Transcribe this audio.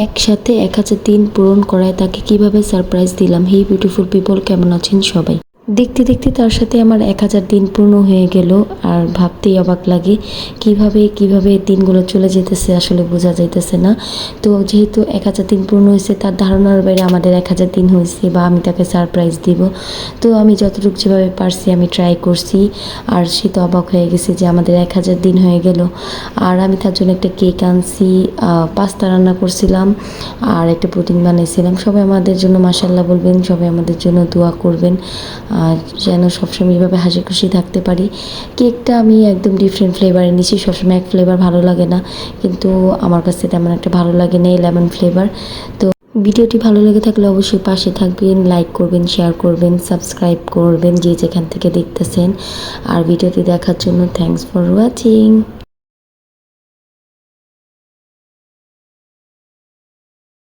একসাথে 1000 দিন পূরণ করায় তাকে কিভাবে সারপ্রাইজ দিলাম। হে বিউটিফুল পিপল, কেমন আছেন সবাই? দেখতে দেখতে তার সাথে আমার 1000 দিন পূর্ণ হয়ে গেল। আর ভাবতেই অবাক লাগে কিভাবে দিনগুলো চলে যেতেছে, আসলে বোঝা যাইতেছে না। তো যেহেতু 1000 দিন পূর্ণ হয়েছে, তার ধারণার বাইরে আমাদের 1000 দিন হয়েছে বা আমি তাকে সারপ্রাইজ দিব। তো আমি যতটুকু যেভাবে পারছি আমি ট্রাই করছি। আর সে তো অবাক হয়ে গেছে যে আমাদের 1000 দিন হয়ে গেল। আর আমি তার জন্য একটা কেক আনছি, পাস্তা রান্না করছিলাম, আর একটা পুডিং বানিয়েছিলাম। সবাই আমাদের জন্য মাশাআল্লাহ বলবেন, সবাই আমাদের জন্য দোয়া করবেন, আর যেন সবসময় এইভাবে হাসি খুশি থাকতে পারি। কেকটা আমি একদম ডিফারেন্ট ফ্লেভারের নিচ্ছি। সবসময় এক ফ্লেভার ভালো লাগে না, কিন্তু আমার কাছে তেমন একটা ভালো লাগে না এই লেমন ফ্লেভার। তো ভিডিওটি ভালো লেগে থাকলে অবশ্যই পাশে থাকবেন, লাইক করবেন, শেয়ার করবেন, সাবস্ক্রাইব করবেন যে যেখান থেকে দেখতেছেন। আর ভিডিওটি দেখার জন্য থ্যাঙ্কস ফর ওয়াচিং।